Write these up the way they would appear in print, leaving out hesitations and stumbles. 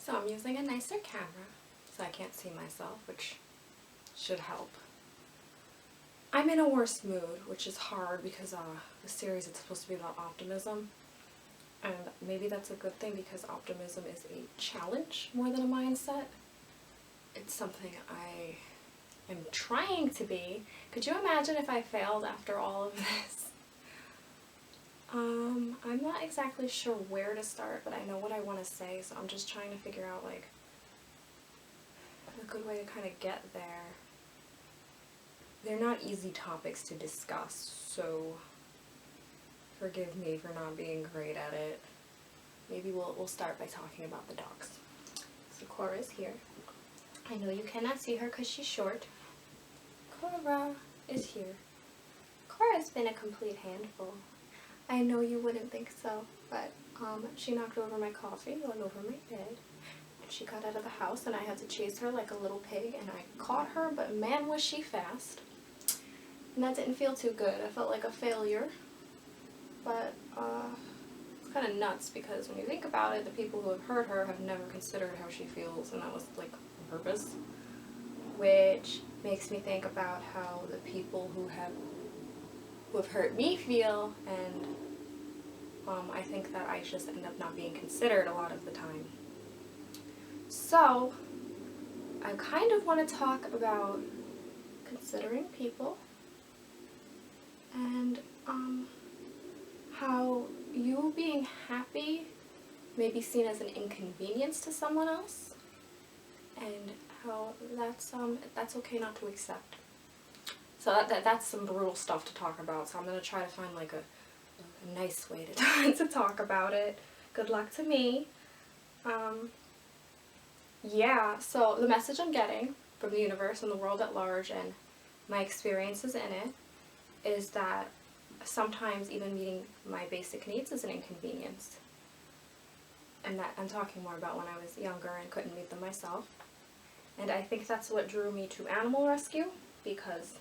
So I'm using a nicer camera, so I can't see myself, which should help. I'm in a worse mood, which is hard because the series is supposed to be about optimism. And maybe that's a good thing because optimism is a challenge more than a mindset. It's something I am trying to be. Could you imagine if I failed after all of this? I'm not exactly sure where to start, but I know what I want to say, so I'm just trying to figure out, like, a good way to kind of get there. They're not easy topics to discuss, so forgive me for not being great at it. Maybe we'll start by talking about the dogs. So Cora's here. I know you cannot see her because she's short. Cora is here. Cora's been a complete handful. I know you wouldn't think so, but she knocked over my coffee, went over my bed, and she got out of the house, and I had to chase her like a little pig, and I caught her, but man was she fast. And that didn't feel too good. I felt like a failure, but it's kind of nuts because when you think about it, the people who have hurt her have never considered how she feels, and that was like on purpose, which makes me think about how the people who have hurt me feel, and I think that I just end up not being considered a lot of the time. So I kind of want to talk about considering people and how you being happy may be seen as an inconvenience to someone else, and how that's okay not to accept. So that's some brutal stuff to talk about, so I'm going to try to find like a nice way to talk about it. Good luck to me. Yeah, so the message I'm getting from the universe and the world at large and my experiences in it is that sometimes even meeting my basic needs is an inconvenience. And that I'm talking more about when I was younger and couldn't meet them myself. And I think that's what drew me to animal rescue, because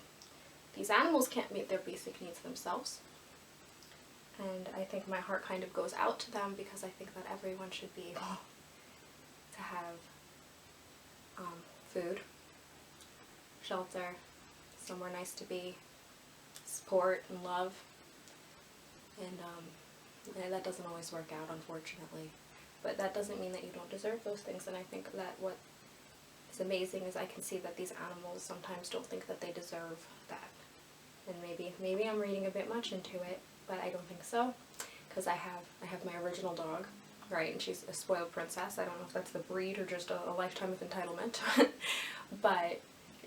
these animals can't meet their basic needs themselves. And I think my heart kind of goes out to them because I think that everyone should be able to have food, shelter, somewhere nice to be, support and love. And that doesn't always work out, unfortunately. But that doesn't mean that you don't deserve those things. And I think that what is amazing is I can see that these animals sometimes don't think that they deserve that. And maybe I'm reading a bit much into it, but I don't think so, because I have my original dog, right, and she's a spoiled princess. I don't know if that's the breed or just a lifetime of entitlement, but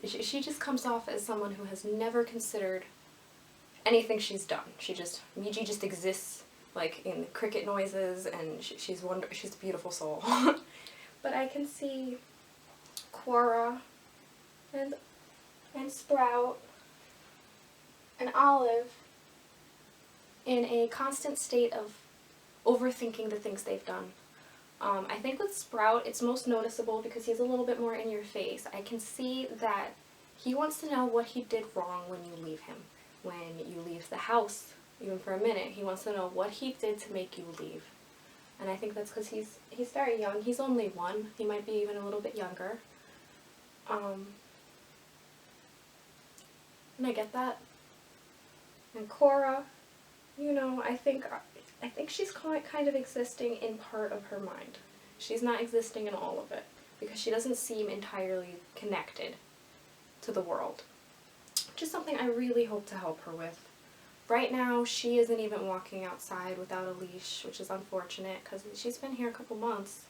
she just comes off as someone who has never considered anything she's done. Miji just exists, like, in cricket noises, and she's a beautiful soul. But I can see Quora and Sprout and Olive in a constant state of overthinking the things they've done. I think with Sprout, it's most noticeable because he's a little bit more in your face. I can see that he wants to know what he did wrong when you leave him. When you leave the house, even for a minute, he wants to know what he did to make you leave. And I think that's because he's very young. He's only 1. He might be even a little bit younger. And I get that. And Cora, you know, I think she's kind of existing in part of her mind. She's not existing in all of it, because she doesn't seem entirely connected to the world, which is something I really hope to help her with. Right now, she isn't even walking outside without a leash, which is unfortunate, because she's been here a couple months.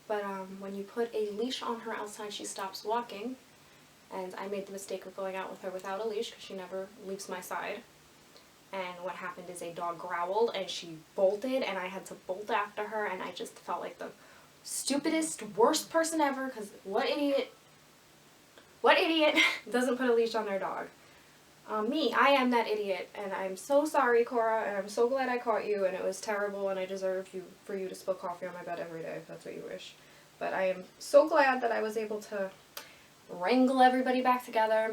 But when you put a leash on her outside, she stops walking, and I made the mistake of going out with her without a leash, because she never leaves my side. And what happened is a dog growled and she bolted, and I had to bolt after her, and I just felt like the stupidest, worst person ever, because what idiot doesn't put a leash on their dog? I am that idiot, and I'm so sorry, Cora, and I'm so glad I caught you, and it was terrible, and I deserve for you to spill coffee on my bed every day if that's what you wish. But I am so glad that I was able to wrangle everybody back together.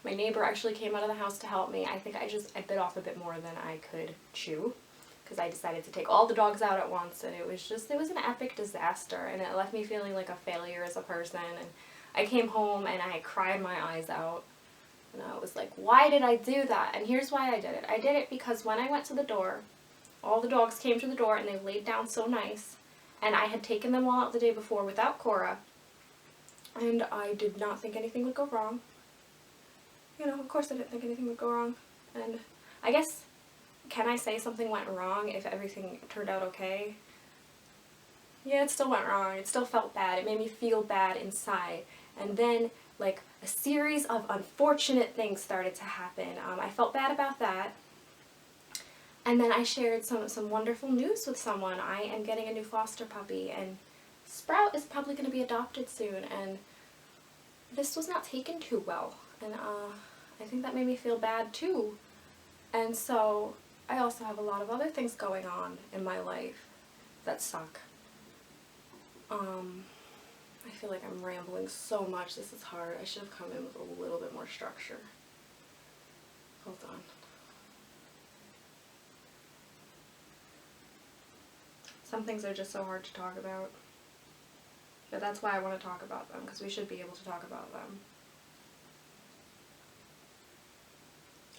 My neighbor actually came out of the house to help me. I think I bit off a bit more than I could chew, because I decided to take all the dogs out at once, and it was an epic disaster, and it left me feeling like a failure as a person. And I came home and I cried my eyes out, and I was like, why did I do that? And here's why I did it. I did it because when I went to the door, all the dogs came to the door and they laid down so nice, and I had taken them all out the day before without Cora, and I did not think anything would go wrong. You know, of course I didn't think anything would go wrong. And I guess, can I say something went wrong if everything turned out okay? Yeah, it still went wrong. It still felt bad. It made me feel bad inside. And then, like, a series of unfortunate things started to happen. I felt bad about that. And then I shared some wonderful news with someone. I am getting a new foster puppy, and Sprout is probably going to be adopted soon. And this was not taken too well. And I think that made me feel bad too. And so I also have a lot of other things going on in my life that suck. I feel like I'm rambling so much. This is hard. I should have come in with a little bit more structure. Hold on. Some things are just so hard to talk about. But that's why I want to talk about them, because we should be able to talk about them.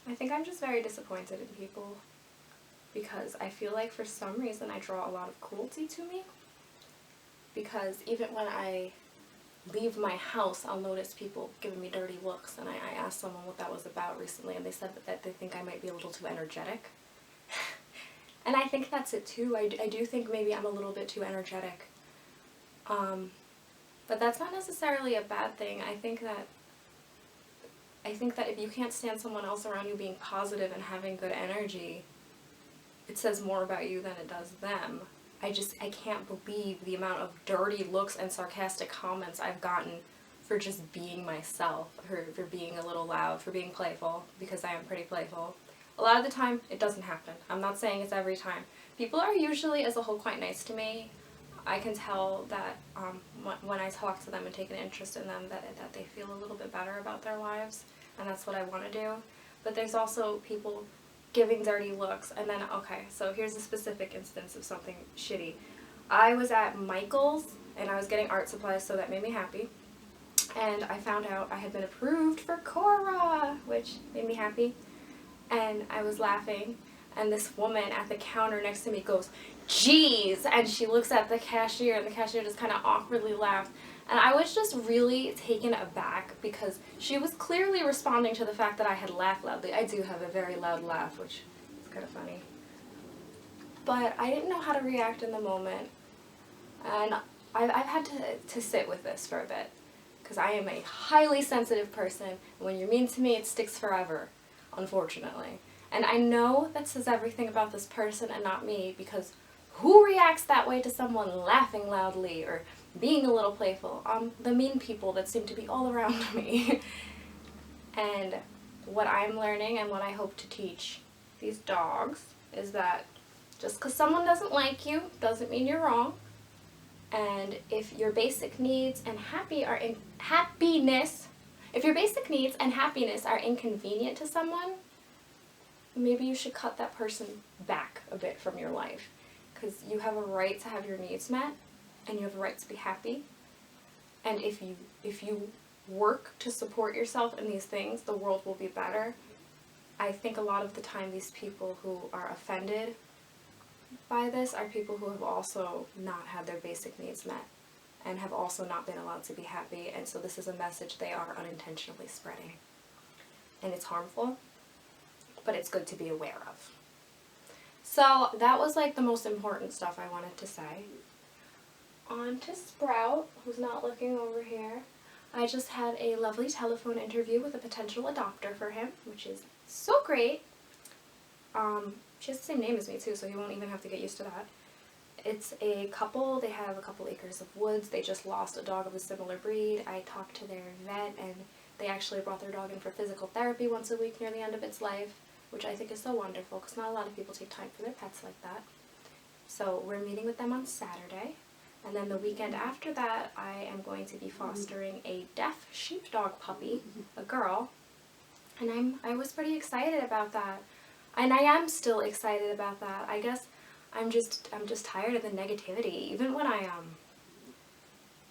I think I'm just very disappointed in people, because I feel like for some reason I draw a lot of cruelty to me. Because even when I leave my house, I'll notice people giving me dirty looks, and I asked someone what that was about recently, and they said that they think I might be a little too energetic. And I think that's it too. I do think maybe I'm a little bit too energetic. But that's not necessarily a bad thing. I think that if you can't stand someone else around you being positive and having good energy, it says more about you than it does them. I can't believe the amount of dirty looks and sarcastic comments I've gotten for just being myself, for being a little loud, for being playful, because I am pretty playful. A lot of the time, it doesn't happen. I'm not saying it's every time. People are usually, as a whole, quite nice to me. I can tell that when I talk to them and take an interest in them, that they feel a little bit better about their lives, and that's what I want to do. But there's also people giving dirty looks, and then, okay, so here's a specific instance of something shitty. I was at Michael's, and I was getting art supplies, so that made me happy. And I found out I had been approved for Cora, which made me happy. And I was laughing, and this woman at the counter next to me goes, "Geez," and she looks at the cashier, and the cashier just kind of awkwardly laughed. And I was just really taken aback, because she was clearly responding to the fact that I had laughed loudly. I do have a very loud laugh, which is kind of funny. But I didn't know how to react in the moment, and I've had to sit with this for a bit, because I am a highly sensitive person, and when you're mean to me, it sticks forever, unfortunately. And I know that says everything about this person and not me, because who reacts that way to someone laughing loudly or being a little playful? The mean people that seem to be all around me. And what I'm learning, and what I hope to teach these dogs, is that just because someone doesn't like you doesn't mean you're wrong. And if your basic needs and happiness are inconvenient to someone, maybe you should cut that person back a bit from your life, because you have a right to have your needs met, and you have a right to be happy. And if you work to support yourself in these things, the world will be better. I think a lot of the time these people who are offended by this are people who have also not had their basic needs met and have also not been allowed to be happy, and so this is a message they are unintentionally spreading. And it's harmful, but it's good to be aware of. So that was like the most important stuff I wanted to say. On to Sprout, who's not looking over here. I just had a lovely telephone interview with a potential adopter for him, which is so great. She has the same name as me too, so he won't even have to get used to that. It's a couple. They have a couple acres of woods. They just lost a dog of a similar breed. I talked to their vet, and they actually brought their dog in for physical therapy once a week near the end of its life, which I think is so wonderful, because not a lot of people take time for their pets like that. So we're meeting with them on Saturday, and then the weekend after that, I am going to be fostering a deaf sheepdog puppy, a girl, and I was pretty excited about that. And I am still excited about that. I guess I'm just tired of the negativity. Even when I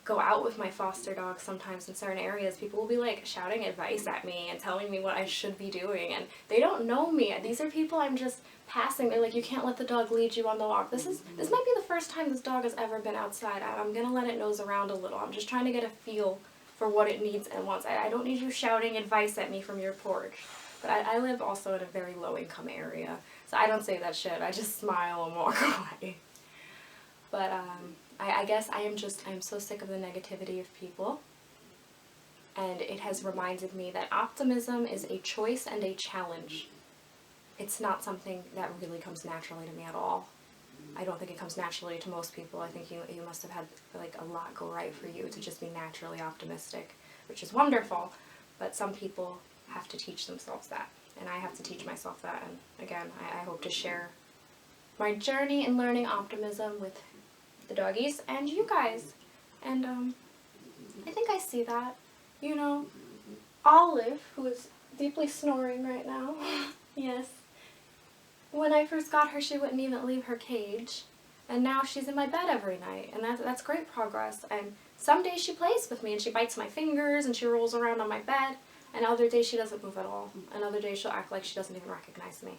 go out with my foster dog sometimes in certain areas, people will be like shouting advice at me and telling me what I should be doing, and they don't know me. These are people I'm just passing. They're like, you can't let the dog lead you on the walk. This might be the first time this dog has ever been outside. I'm gonna let it nose around a little. I'm just trying to get a feel for what it needs and wants. I don't need you shouting advice at me from your porch. But I live also in a very low income area, so I don't say that shit. I just smile and walk away. But I guess I'm so sick of the negativity of people, and it has reminded me that optimism is a choice and a challenge. It's not something that really comes naturally to me at all. I don't think it comes naturally to most people. I think you must have had like a lot go right for you to just be naturally optimistic, which is wonderful, but some people have to teach themselves that, and I have to teach myself that, and again, I hope to share my journey in learning optimism with the doggies and you guys. And I think I see that. You know, Olive, who is deeply snoring right now, yes, when I first got her, she wouldn't even leave her cage, and now she's in my bed every night, and that's great progress. And some days she plays with me and she bites my fingers and she rolls around on my bed, and other days she doesn't move at all, and other days she'll act like she doesn't even recognize me.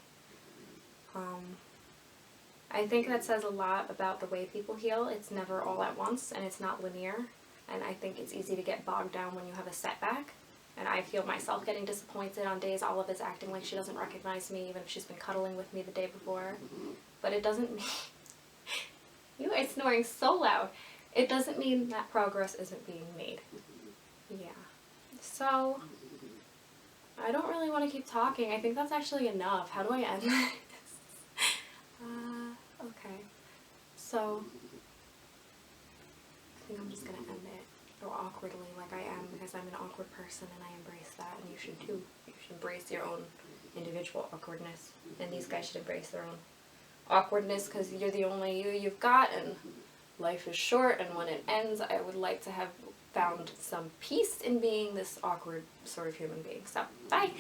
I think that says a lot about the way people heal. It's never all at once, and it's not linear, and I think it's easy to get bogged down when you have a setback, and I feel myself getting disappointed on days Olive is acting like she doesn't recognize me, even if she's been cuddling with me the day before. But it doesn't mean... You are snoring so loud. It doesn't mean that progress isn't being made. Yeah. So, I don't really want to keep talking. I think that's actually enough. How do I end this? Okay. So, I think I'm just gonna end it awkwardly like I am, because I'm an awkward person and I embrace that, and you should too. You should embrace your own individual awkwardness, and these guys should embrace their own awkwardness, because you're the only you you've got, and life is short, and when it ends, I would like to have found some peace in being this awkward sort of human being. So, bye!